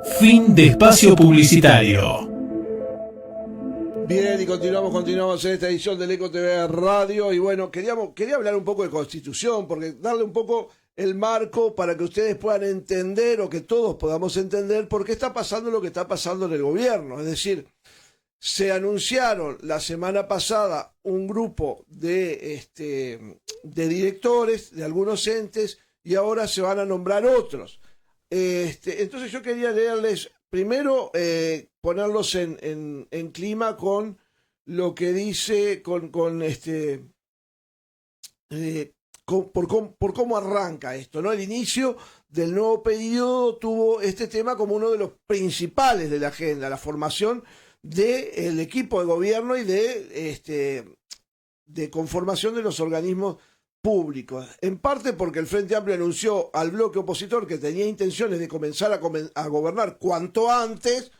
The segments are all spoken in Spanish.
Fin de espacio publicitario. Bien, y continuamos en esta edición del Eco TV Radio. Y bueno, quería hablar un poco de Constitución, porque darle un poco el marco para que ustedes puedan entender, o que todos podamos entender, por qué está pasando lo que está pasando en el gobierno. Es decir, se anunciaron la semana pasada un grupo de directores de algunos entes, y ahora se van a nombrar otros. Entonces yo quería leerles primero, ponerlos en clima con lo que dice, por cómo arranca esto, ¿no? El inicio del nuevo periodo tuvo este tema como uno de los principales de la agenda, la formación del equipo de gobierno y de conformación de los organismos públicos, en parte porque el Frente Amplio anunció al bloque opositor que tenía intenciones de comenzar a gobernar cuanto antes,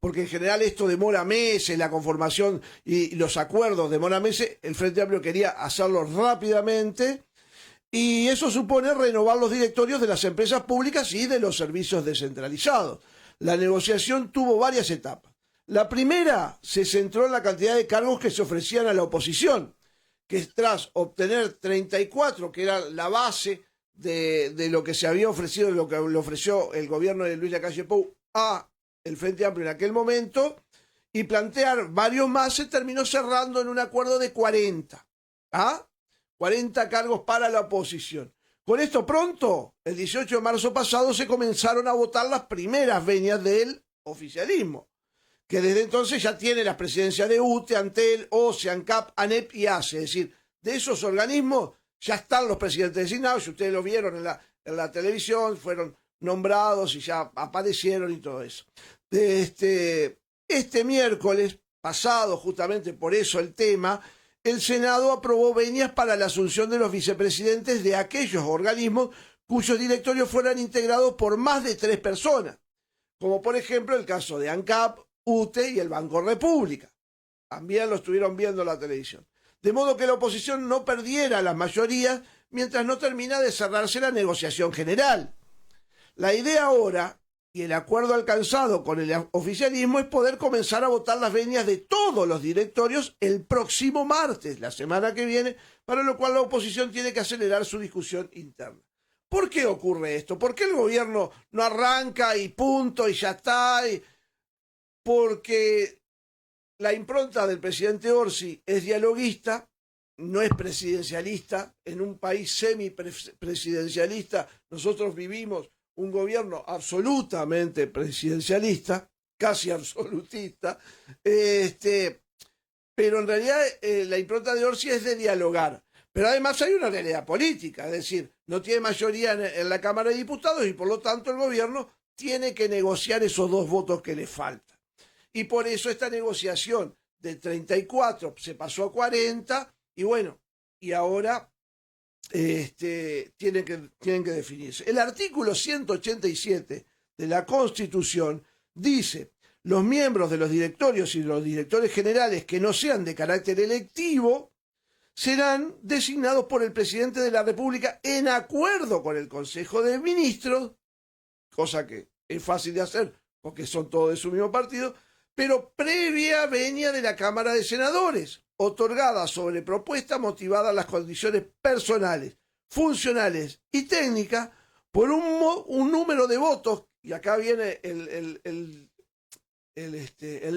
porque en general esto demora meses, la conformación y los acuerdos demoran meses. El Frente Amplio quería hacerlo rápidamente, y eso supone renovar los directorios de las empresas públicas y de los servicios descentralizados. La negociación tuvo varias etapas. La primera se centró en la cantidad de cargos que se ofrecían a la oposición, que tras obtener 34, que era la base de lo que se había ofrecido, de lo que le ofreció el gobierno de Luis Lacalle Pou a el Frente Amplio en aquel momento, y plantear varios más, se terminó cerrando en un acuerdo de 40. 40 cargos para la oposición. Con esto pronto, el 18 de marzo pasado, se comenzaron a votar las primeras venias del oficialismo, que desde entonces ya tiene las presidencias de UTE, ANTEL, OCE, ANCAP, ANEP y ACE. Es decir, de esos organismos ya están los presidentes designados. Si ustedes lo vieron en la televisión, fueron nombrados y ya aparecieron y todo eso. Este miércoles pasado, justamente por eso el tema, el Senado aprobó venias para la asunción de los vicepresidentes de aquellos organismos cuyos directorios fueran integrados por más de 3 personas, como por ejemplo el caso de ANCAP, UTE y el Banco República. También lo estuvieron viendo en la televisión. De modo que la oposición no perdiera las mayorías mientras no termina de cerrarse la negociación general. La idea ahora, y el acuerdo alcanzado con el oficialismo, es poder comenzar a votar las venias de todos los directorios el próximo martes, la semana que viene, para lo cual la oposición tiene que acelerar su discusión interna. ¿Por qué ocurre esto? ¿Por qué el gobierno no arranca y punto y ya está? Porque la impronta del presidente Orsi es dialoguista, no es presidencialista. En un país semipresidencialista nosotros vivimos un gobierno absolutamente presidencialista, casi absolutista, pero en realidad la impronta de Orsi es de dialogar. Pero además hay una realidad política, es decir, no tiene mayoría en la Cámara de Diputados, y por lo tanto el gobierno tiene que negociar esos 2 votos que le faltan. Y por eso esta negociación de 34 se pasó a 40, y bueno, y ahora tienen que definirse. El artículo 187 de la Constitución dice: los miembros de los directorios y los directores generales que no sean de carácter electivo serán designados por el presidente de la República en acuerdo con el Consejo de Ministros, cosa que es fácil de hacer porque son todos de su mismo partido, pero previa venia de la Cámara de Senadores, otorgada sobre propuesta motivada las condiciones personales, funcionales y técnicas por un número de votos, y acá viene el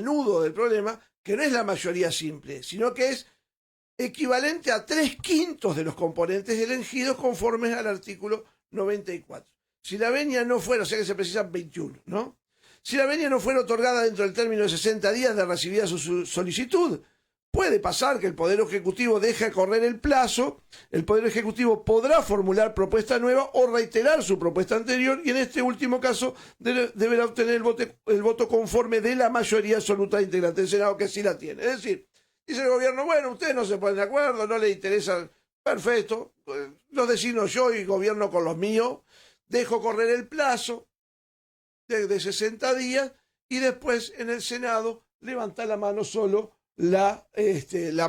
nudo del problema, que no es la mayoría simple, sino que es equivalente a 3/5 de los componentes elegidos conforme al artículo 94. Si la venia no fuera, o sea que se precisan 21, ¿no? Si la venia no fuera otorgada dentro del término de 60 días de recibida su solicitud, puede pasar que el Poder Ejecutivo deje correr el plazo. El Poder Ejecutivo podrá formular propuesta nueva o reiterar su propuesta anterior, y en este último caso deberá obtener el voto conforme de la mayoría absoluta de integrantes del Senado, que sí la tiene. Es decir, dice el gobierno: bueno, ustedes no se ponen de acuerdo, no les interesa, perfecto, los designo yo y gobierno con los míos, dejo correr el plazo de 60 días, y después en el Senado levanta la mano solo la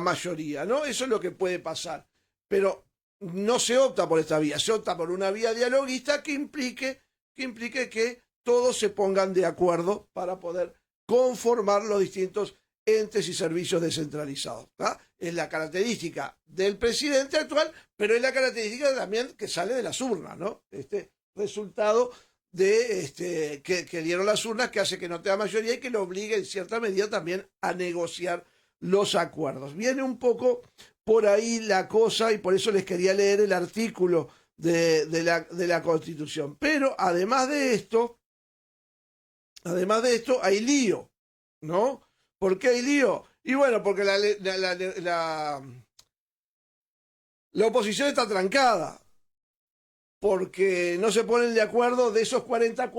mayoría, ¿no? Eso es lo que puede pasar. Pero no se opta por esta vía, se opta por una vía dialoguista que implique que todos se pongan de acuerdo para poder conformar los distintos entes y servicios descentralizados. ¿Tá? Es la característica del presidente actual, pero es la característica también que sale de las urnas, ¿no? Este resultado de que dieron las urnas, que hace que no tenga mayoría y que lo obligue en cierta medida también a negociar los acuerdos. Viene un poco por ahí la cosa y por eso les quería leer el artículo de la Constitución. Pero además de esto hay lío, ¿no? ¿Por qué hay lío? Y bueno, porque la oposición está trancada, porque no se ponen de acuerdo de esos 40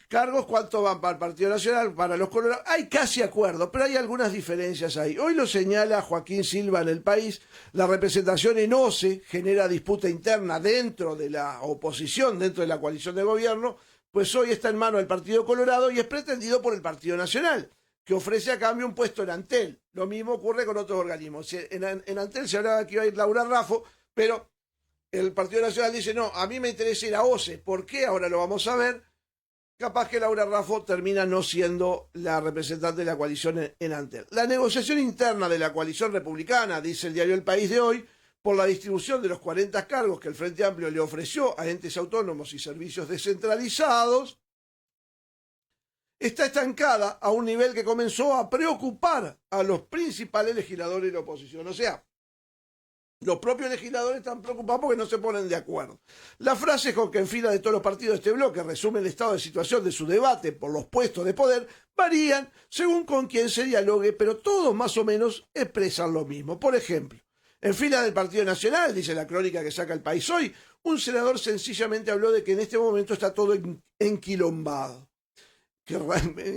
cargos, cuánto van para el Partido Nacional, para los colorados. Hay casi acuerdo, pero hay algunas diferencias ahí. Hoy lo señala Joaquín Silva en El País, la representación en OCE genera disputa interna dentro de la oposición, dentro de la coalición de gobierno, pues hoy está en manos del Partido Colorado y es pretendido por el Partido Nacional, que ofrece a cambio un puesto en Antel. Lo mismo ocurre con otros organismos. En Antel se hablaba que iba a ir Laura Raffo, pero el Partido Nacional dice, no, a mí me interesa ir a OCE. ¿Por qué? Ahora lo vamos a ver. Capaz que Laura Raffo termina no siendo la representante de la coalición en Antel. La negociación interna de la coalición republicana, dice el diario El País de hoy, por la distribución de los 40 cargos que el Frente Amplio le ofreció a entes autónomos y servicios descentralizados, está estancada a un nivel que comenzó a preocupar a los principales legisladores de la oposición. O sea, los propios legisladores están preocupados porque no se ponen de acuerdo. Las frases con que en fila de todos los partidos de este bloque resumen el estado de situación de su debate por los puestos de poder varían según con quién se dialogue, pero todos más o menos expresan lo mismo. Por ejemplo, en fila del Partido Nacional, dice la crónica que saca El País hoy, un senador sencillamente habló de que en este momento está todo enquilombado. Que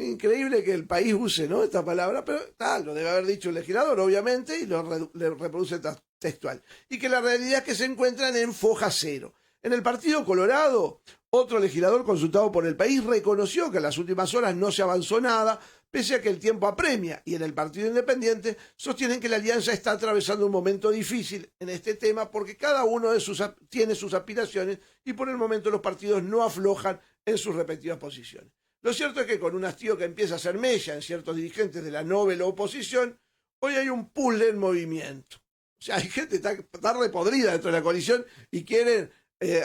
increíble que El País use, ¿no?, esta palabra, pero lo debe haber dicho el legislador, obviamente, y le reproduce textual. Y que la realidad es que se encuentran en foja cero. En el Partido Colorado, otro legislador consultado por El País reconoció que en las últimas horas no se avanzó nada, pese a que el tiempo apremia. Y en el Partido Independiente sostienen que la alianza está atravesando un momento difícil en este tema porque cada uno tiene sus aspiraciones y por el momento los partidos no aflojan en sus respectivas posiciones. Lo cierto es que con un hastío que empieza a ser mella en ciertos dirigentes de la noble oposición, hoy hay un puzzle en movimiento. O sea, hay gente que está repodrida dentro de la coalición y quieren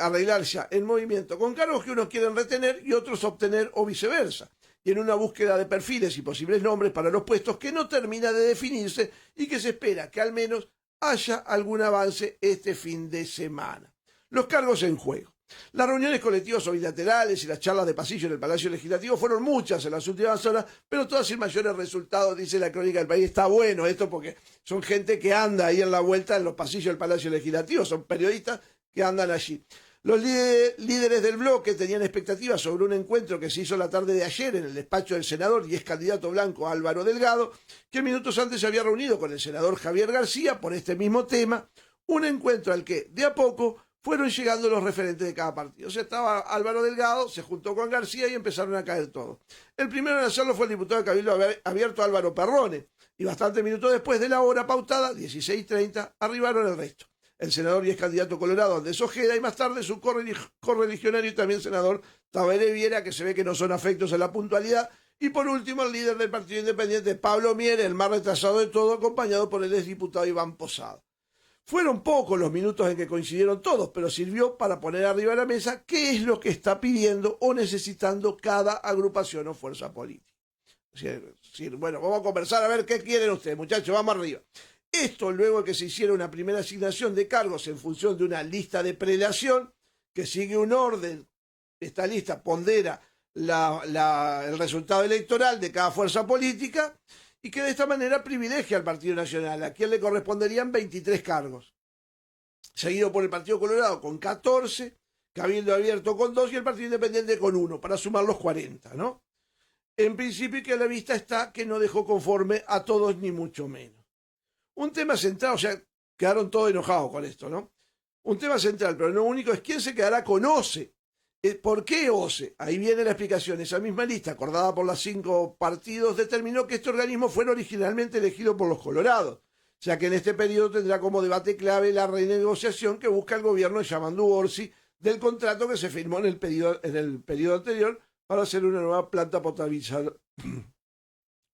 arreglar ya en movimiento con cargos que unos quieren retener y otros obtener o viceversa. Y en una búsqueda de perfiles y posibles nombres para los puestos que no termina de definirse y que se espera que al menos haya algún avance este fin de semana. Los cargos en juego. Las reuniones colectivas o bilaterales y las charlas de pasillo en el Palacio Legislativo fueron muchas en las últimas horas, pero todas sin mayores resultados, dice la crónica del País. Está bueno esto porque son gente que anda ahí en la vuelta en los pasillos del Palacio Legislativo, son periodistas que andan allí. Los líderes del bloque tenían expectativas sobre un encuentro que se hizo la tarde de ayer en el despacho del senador y ex candidato blanco Álvaro Delgado, que minutos antes se había reunido con el senador Javier García por este mismo tema, un encuentro al que, de a poco, fueron llegando los referentes de cada partido. O sea, estaba Álvaro Delgado, se juntó con García y empezaron a caer todos. El primero en hacerlo fue el diputado de Cabildo Abierto Álvaro Perrone, y bastantes minutos después de la hora pautada, 16:30, arribaron el resto. El senador y ex candidato colorado Andrés Ojeda, y más tarde su correligionario y también senador Tabaré Viera, que se ve que no son afectos a la puntualidad, y por último el líder del Partido Independiente, Pablo Mier, el más retrasado de todo, acompañado por el exdiputado Iván Posada. Fueron pocos los minutos en que coincidieron todos, pero sirvió para poner arriba de la mesa qué es lo que está pidiendo o necesitando cada agrupación o fuerza política. Bueno, vamos a conversar a ver qué quieren ustedes, muchachos, vamos arriba. Esto luego de que se hiciera una primera asignación de cargos en función de una lista de prelación que sigue un orden. Esta lista pondera el resultado electoral de cada fuerza política y que de esta manera privilegia al Partido Nacional, a quien le corresponderían 23 cargos, seguido por el Partido Colorado con 14, Cabildo Abierto con 2 y el Partido Independiente con 1, para sumar los 40, ¿no? En principio, y que a la vista está que no dejó conforme a todos ni mucho menos. Un tema central, o sea, quedaron todos enojados con esto, ¿no? Un tema central, pero no único, es quién se quedará con OCE. ¿Por qué OCE? Ahí viene la explicación. Esa misma lista, acordada por los 5 partidos, determinó que este organismo fuera originalmente elegido por los colorados, ya que en este periodo tendrá como debate clave la renegociación que busca el gobierno de Yamandu Orsi del contrato que se firmó en el periodo anterior para hacer una nueva planta potabilizadora,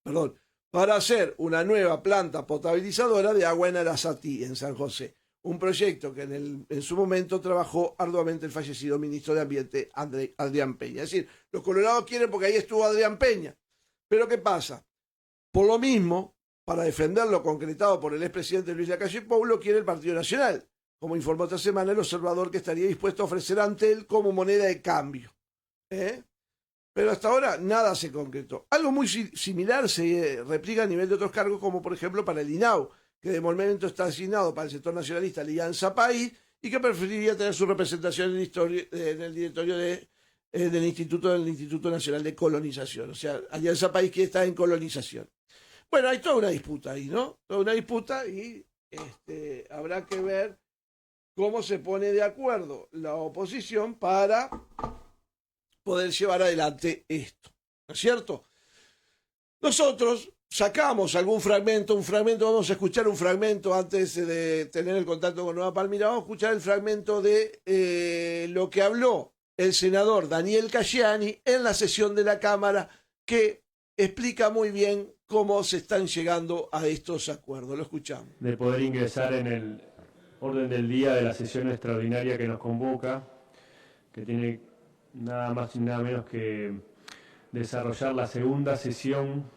perdón, para hacer una nueva planta potabilizadora de agua en Arasatí, en San José. Un proyecto que en su momento trabajó arduamente el fallecido ministro de Ambiente Adrián Peña. Es decir, los colorados quieren porque ahí estuvo Adrián Peña. Pero ¿qué pasa? Por lo mismo, para defender lo concretado por el expresidente Luis Lacalle Pou, lo quiere el Partido Nacional. Como informó esta semana el observador, que estaría dispuesto a ofrecer ante él como moneda de cambio. Pero hasta ahora nada se concretó. Algo muy similar se replica a nivel de otros cargos, como por ejemplo para el INAU, que de momento está asignado para el sector nacionalista Alianza País y que preferiría tener su representación en el directorio del Instituto Nacional de Colonización. O sea, Alianza País que está en colonización. Bueno, hay toda una disputa ahí, ¿no? Toda una disputa y habrá que ver cómo se pone de acuerdo la oposición para poder llevar adelante esto, ¿no es cierto? Nosotros sacamos algún fragmento, vamos a escuchar un fragmento antes de tener el contacto con Nueva Palmira, vamos a escuchar el fragmento de lo que habló el senador Daniel Cayani en la sesión de la Cámara, que explica muy bien cómo se están llegando a estos acuerdos. Lo escuchamos. De poder ingresar en el orden del día de la sesión extraordinaria que nos convoca, que tiene nada más y nada menos que desarrollar la segunda sesión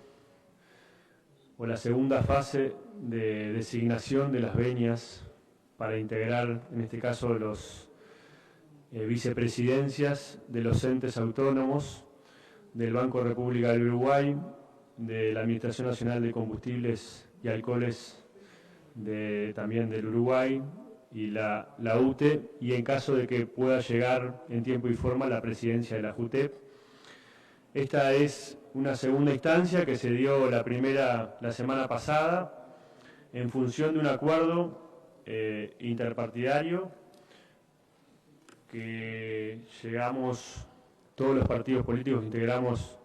o la segunda fase de designación de las venias para integrar, en este caso, los vicepresidencias de los entes autónomos del Banco República del Uruguay, de la Administración Nacional de Combustibles y Alcoholes también del Uruguay, y la UTE, y en caso de que pueda llegar en tiempo y forma la presidencia de la JUTEP. Esta es una segunda instancia que se dio la semana pasada en función de un acuerdo interpartidario que llegamos, todos los partidos políticos integramos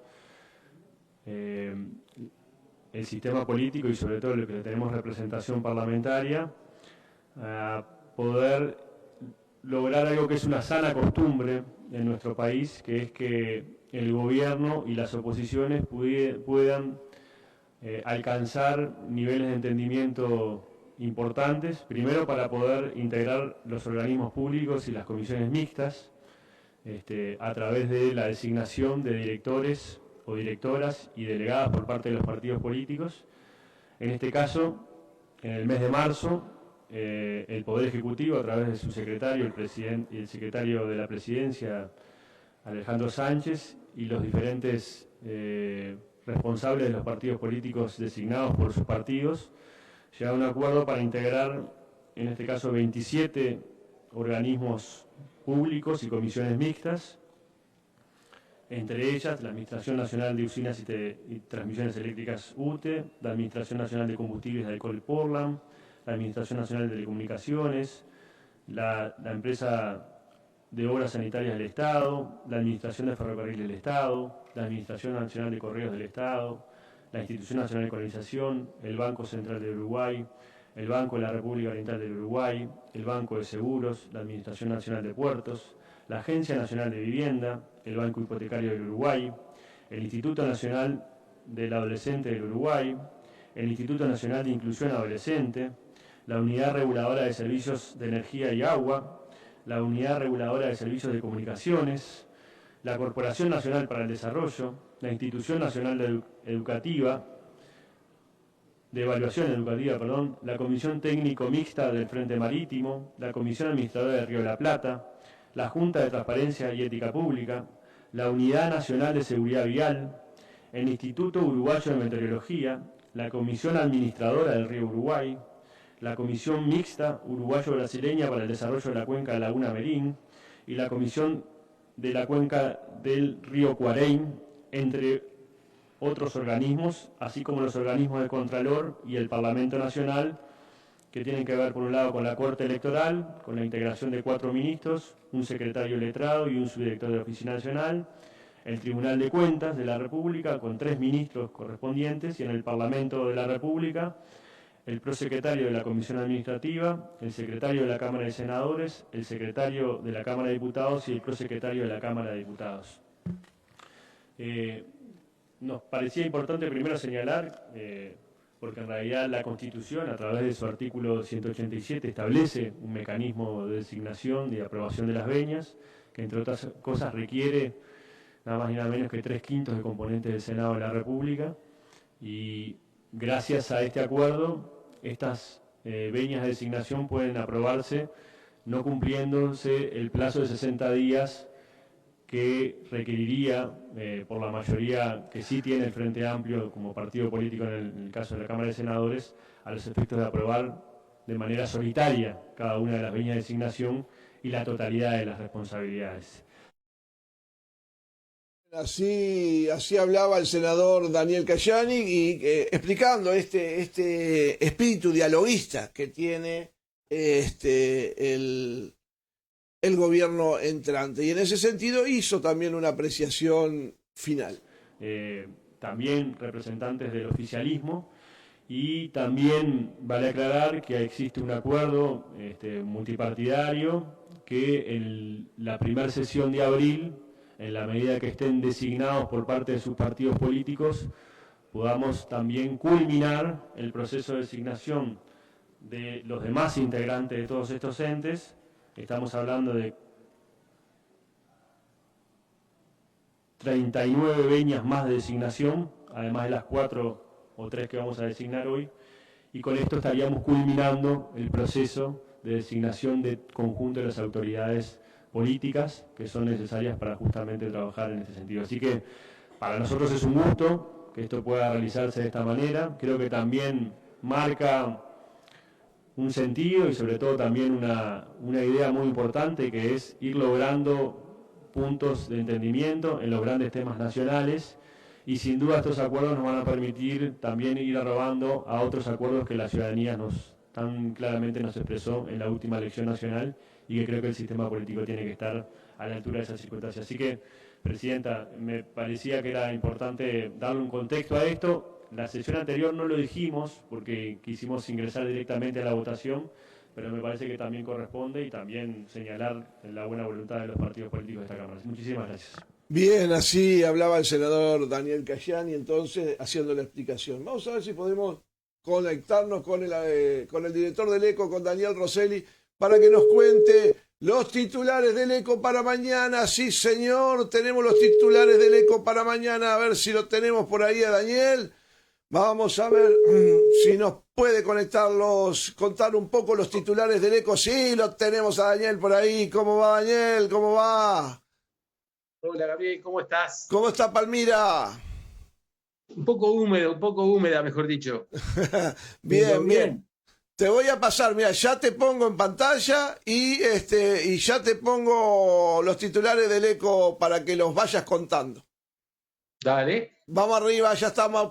el sistema político y sobre todo los que tenemos representación parlamentaria, a poder lograr algo que es una sana costumbre en nuestro país, que es que el gobierno y las oposiciones puedan alcanzar niveles de entendimiento importantes, primero para poder integrar los organismos públicos y las comisiones mixtas, a través de la designación de directores o directoras y delegadas por parte de los partidos políticos. En este caso, en el mes de marzo, el Poder Ejecutivo, a través de su secretario, el presidente y el secretario de la Presidencia, Alejandro Sánchez, y los diferentes responsables de los partidos políticos designados por sus partidos, llegaron a un acuerdo para integrar, en este caso, 27 organismos públicos y comisiones mixtas, entre ellas la Administración Nacional de Usinas y Transmisiones Eléctricas UTE, la Administración Nacional de Combustibles de Alcohol Portland, la Administración Nacional de Telecomunicaciones, la Empresa de Obras Sanitarias del Estado, la Administración de Ferrocarriles del Estado, la Administración Nacional de Correos del Estado, la Institución Nacional de Colonización, el Banco Central del Uruguay, el Banco de la República Oriental del Uruguay, el Banco de Seguros, la Administración Nacional de Puertos, la Agencia Nacional de Vivienda, el Banco Hipotecario del Uruguay, el Instituto Nacional del Adolescente del Uruguay, el Instituto Nacional de Inclusión Adolescente, la Unidad Reguladora de Servicios de Energía y Agua, la Unidad Reguladora de Servicios de Comunicaciones, la Corporación Nacional para el Desarrollo, la Institución Nacional de Evaluación Educativa, la Comisión Técnico Mixta del Frente Marítimo, la Comisión Administradora de Río de la Plata, la Junta de Transparencia y Ética Pública, la Unidad Nacional de Seguridad Vial, el Instituto Uruguayo de Meteorología, la Comisión Administradora del Río Uruguay, la Comisión Mixta Uruguayo-Brasileña para el Desarrollo de la Cuenca de Laguna Merín y la Comisión de la Cuenca del Río Cuareim, entre otros organismos, así como los organismos de Contralor y el Parlamento Nacional, que tienen que ver, por un lado, con la Corte Electoral, con la integración de 4 ministros, un secretario letrado y un subdirector de la Oficina Nacional, el Tribunal de Cuentas de la República, con 3 ministros correspondientes, y en el Parlamento de la República, el prosecretario de la Comisión Administrativa, el secretario de la Cámara de Senadores, el secretario de la Cámara de Diputados y el prosecretario de la Cámara de Diputados. Nos parecía importante primero señalar, porque en realidad la Constitución, a través de su artículo 187, establece un mecanismo de designación y aprobación de las venias, que entre otras cosas requiere nada más y nada menos que 3/5 de componentes del Senado de la República, y gracias a este acuerdo, estas venias de designación pueden aprobarse no cumpliéndose el plazo de 60 días que requeriría, por la mayoría que sí tiene el Frente Amplio como partido político en el caso de la Cámara de Senadores, a los efectos de aprobar de manera solitaria cada una de las venias de designación y la totalidad de las responsabilidades. Así hablaba el senador Daniel Cayani y explicando este espíritu dialoguista que tiene el gobierno entrante. Y en ese sentido hizo también una apreciación final. También representantes del oficialismo, y también vale aclarar que existe un acuerdo multipartidario que en la primera sesión de abril, en la medida que estén designados por parte de sus partidos políticos, podamos también culminar el proceso de designación de los demás integrantes de todos estos entes. Estamos hablando de 39 venias más de designación, además de las 4 o 3 que vamos a designar hoy, y con esto estaríamos culminando el proceso de designación de conjunto de las autoridades políticas que son necesarias para justamente trabajar en este sentido. Así que para nosotros es un gusto que esto pueda realizarse de esta manera. Creo que también marca un sentido y sobre todo también una idea muy importante, que es ir logrando puntos de entendimiento en los grandes temas nacionales, y sin duda estos acuerdos nos van a permitir también ir arrobando a otros acuerdos que la ciudadanía tan claramente nos expresó en la última elección nacional, y que creo que el sistema político tiene que estar a la altura de esas circunstancias. Así que, Presidenta, me parecía que era importante darle un contexto a esto. La sesión anterior no lo dijimos porque quisimos ingresar directamente a la votación, pero me parece que también corresponde, y también señalar la buena voluntad de los partidos políticos de esta Cámara. Muchísimas gracias. Bien, así hablaba el senador Daniel Cayani, entonces, haciendo la explicación. Vamos a ver si podemos conectarnos con el director del ECO, con Daniel Rosselli, para que nos cuente los titulares del ECO para mañana. Sí, señor, tenemos los titulares del ECO para mañana. A ver si lo tenemos por ahí a Daniel. Vamos a ver si nos puede contar un poco los titulares del ECO. Sí, lo tenemos a Daniel por ahí. ¿Cómo va, Daniel? ¿Cómo va? Hola, Gabriel, ¿cómo estás? ¿Cómo está Palmira? Un poco húmeda, mejor dicho. Bien, bien. Te voy a pasar, mira, ya te pongo en pantalla y ya te pongo los titulares del ECO para que los vayas contando. Dale. Vamos arriba, ya estamos